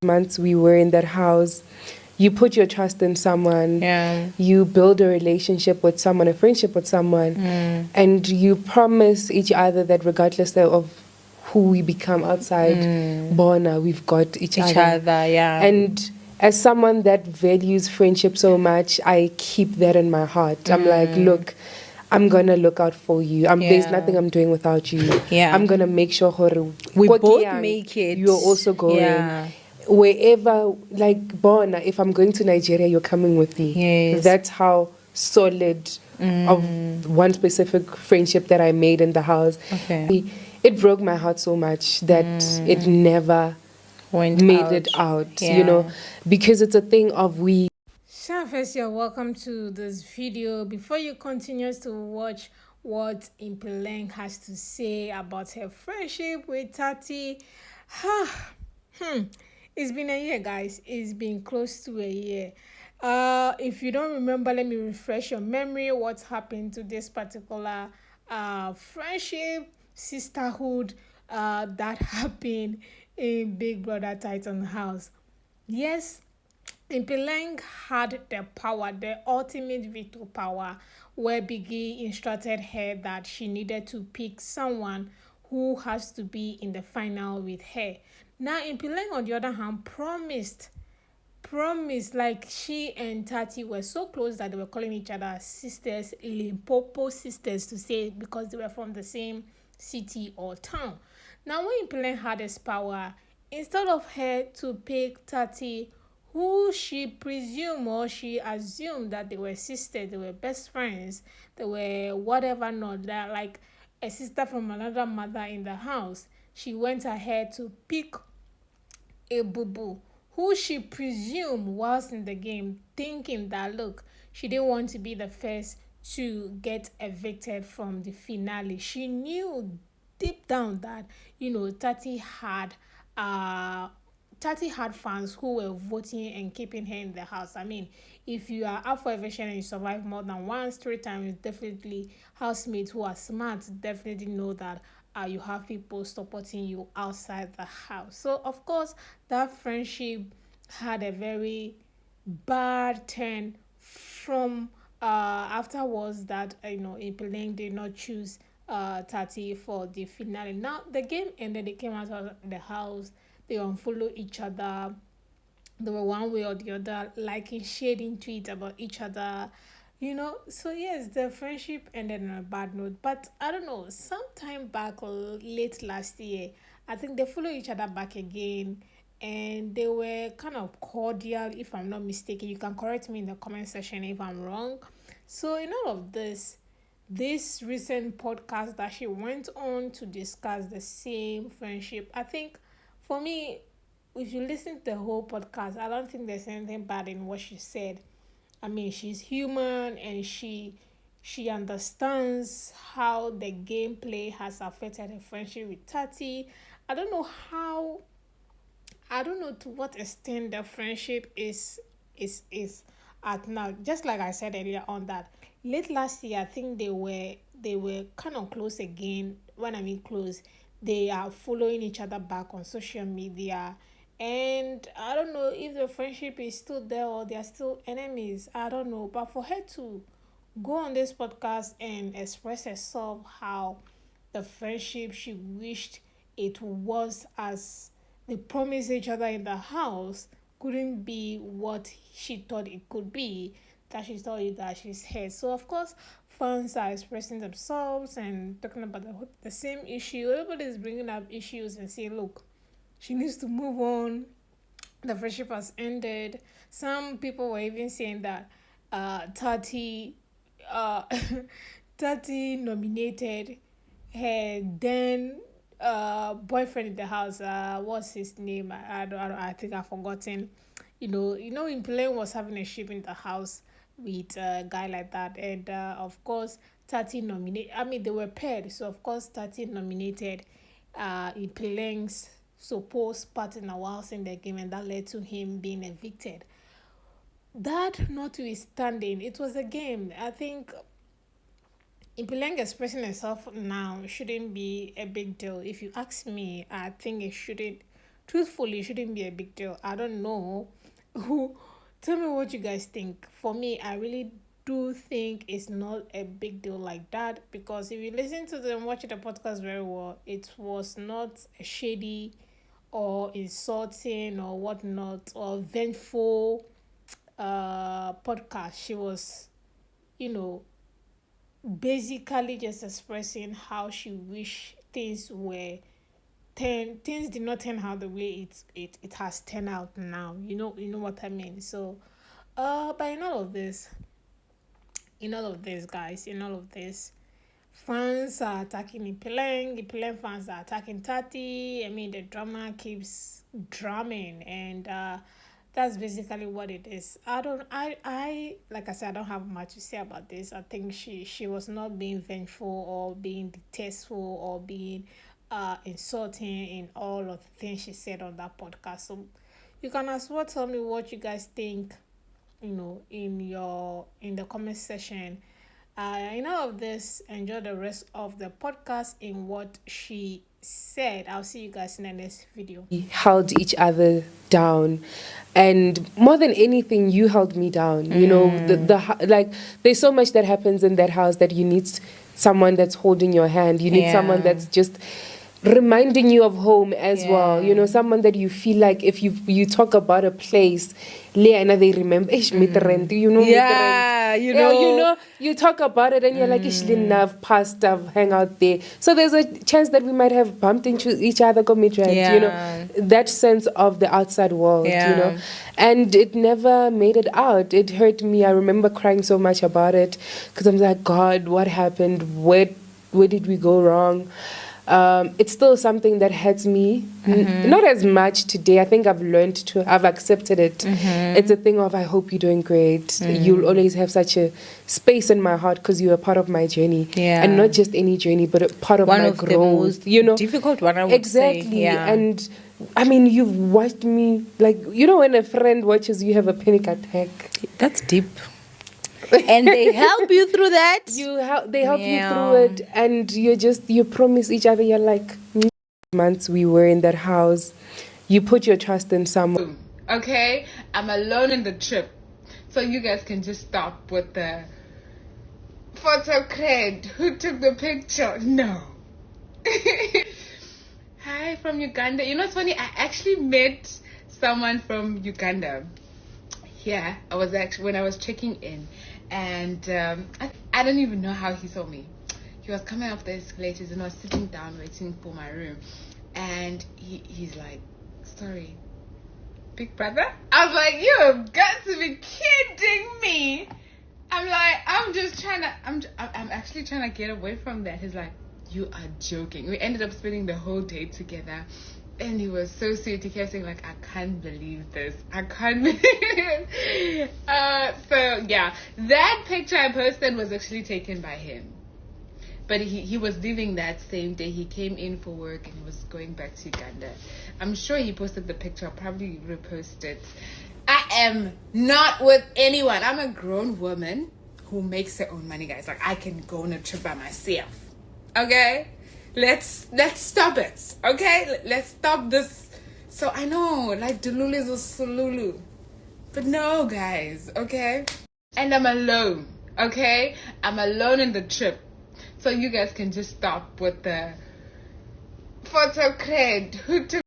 months we were in that house, you put your trust in someone, you build a relationship with someone, a friendship with someone, and you promise each other that regardless of who we become outside, Bona, we've got each other. And as someone that values friendship so much, I keep that in my heart. I'm like, look, I'm gonna look out for you. There's nothing I'm doing without you. I'm gonna make sure we both make it. You're also going. Wherever, like, Bona, if I'm going to Nigeria, you're coming with me. That's how solid of one specific friendship that I made in the house. It broke my heart so much that it never made it out, you know, because it's a thing of we. First, you're welcome to this video. Before you continue to watch what Ipeleng has to say about her friendship with Tsatsii, it's been a year, guys. It's been close to a year. If you don't remember, let me refresh your memory. What happened to this particular friendship, sisterhood that happened in Big Brother Titan House? Yes, Ipeleng had the power, the ultimate veto power, where Biggie instructed her that she needed to pick someone who has to be in the final with her. Now, Ipeleng, on the other hand, promised, like she and Tsatsii were so close that they were calling each other sisters, Limpopo sisters, to say, because they were from the same city or town. Now, when Ipeleng had this power, instead of her to pick Tsatsii, who she presumed or she assumed that they were sisters, they were best friends, they were whatever, not that, like a sister from another mother in the house, she went ahead to pick a boo-boo who she presumed was in the game, thinking that, look, she didn't want to be the first to get evicted from the finale. She knew deep down that, you know, Tsatsii had fans who were voting and keeping her in the house. I mean, if you are up for eviction and you survive more than once, 3 times, definitely housemates who are smart definitely know that you have people supporting you outside the house. So, of course, that friendship had a very bad turn from afterwards that, Ipeleng did not choose Tsatsii for the finale. Now, the game ended, they came out of the house, they unfollow each other. They were one way or the other liking, shading tweets about each other. So yes, the friendship ended on a bad note. But I don't know, sometime back late last year, I think they follow each other back again, and they were kind of cordial, if I'm not mistaken. You can correct me in the comment section if I'm wrong. So in all of this recent podcast that she went on to discuss the same friendship, I think, for me, if you listen to the whole podcast, I don't think there's anything bad in what she said. I mean, she's human, and she understands how the gameplay has affected her friendship with Tsatsii. I don't know how, I don't know to what extent the friendship is at now. Just like I said earlier on, that late last year, I think they were kind of close again. When I mean close, they are following each other back on social media. And I don't know if the friendship is still there or they are still enemies. I don't know. But for her to go on this podcast and express herself how the friendship, she wished it was as they promised each other in the house, couldn't be what she thought it could be, that she thought it that she's heard. So of course, fans are expressing themselves and talking about the same issue. Everybody is bringing up issues and saying, look, she needs to move on. The friendship has ended. Some people were even saying that Tati uh, Tati nominated her then boyfriend in the house. What's his name? I think I've forgotten. Ipeleng was having a ship in the house with a guy like that, and of course, Tati nominated. I mean, they were paired, so of course, Tati nominated Ipeleng's supposed partner whilst in the game, and that led to him being evicted. That notwithstanding, it was a game. I think Ipeleng expressing herself now shouldn't be a big deal. If you ask me, I think it shouldn't truthfully, it shouldn't be a big deal. I don't know. Tell me what you guys think. For me, I really do think it's not a big deal like that, because if you listen to them, watch the podcast very well, it was not a shady or insulting or whatnot or vengeful podcast. She was, you know, basically just expressing how she wish things did not turn out the way it has turned out now. You know what I mean. So but in all of this, guys, in all of this, fans are attacking Ipeleng fans are attacking Tsatsii. I mean, the drama keeps drumming, and that's basically what it is. I like I said, I don't have much to say about this. I think she was not being vengeful or being distasteful or being insulting in all of the things she said on that podcast. So you can as well tell me what you guys think, in the comment section. In all of this, enjoy the rest of the podcast in what she said. I'll see you guys in the next video. We held each other down, and more than anything, you held me down. You know, like there's so much that happens in that house that you need someone that's holding your hand. You need someone that's just reminding you of home as well. You know, someone that you feel like if you talk about a place, they remember you talk about it and you're like, I've passed, I've hang out there. So there's a chance that we might have bumped into each other, you know, that sense of the outside world, you know. And it never made it out. It hurt me. I remember crying so much about it because I'm like, God, what happened? Where did we go wrong? It's still something that hurts me. Not as much today. I think I've accepted it. It's a thing of, I hope you're doing great. You'll always have such a space in my heart because you're a part of my journey. And not just any journey, but a part of my growth. The most difficult one, I would say. Exactly. And I mean, you've watched me, like, you know, when a friend watches you have a panic attack. That's deep. And they help you through that. They help you through it, and you promise each other. You're like, months we were in that house. You put your trust in someone. Okay, I'm alone in the trip, so you guys can just stop with the photo cred. Who took the picture? No. Hi from Uganda. You know what's funny? I actually met someone from Uganda. Yeah, when I was checking in, and I don't even know how he saw me. He was coming up the escalators and I was sitting down waiting for my room, and he's like, "Sorry, big brother." I was like, "You have got to be kidding me!" I'm like, I'm actually trying to get away from that. He's like, "You are joking." We ended up spending the whole day together. And he was so sweet. He kept saying, like, "I can't believe this. I can't believe it." So, yeah. That picture I posted was actually taken by him. But he was leaving that same day. He came in for work and he was going back to Uganda. I'm sure he posted the picture. I'll probably repost it. I am not with anyone. I'm a grown woman who makes her own money, guys. Like, I can go on a trip by myself. Okay? Let's stop it, okay? Let's stop this. So I know, like, Delulu is a Sululu, but no, guys, okay? And I'm alone, okay? I'm alone in the trip, so you guys can just stop with the photo cred. Who took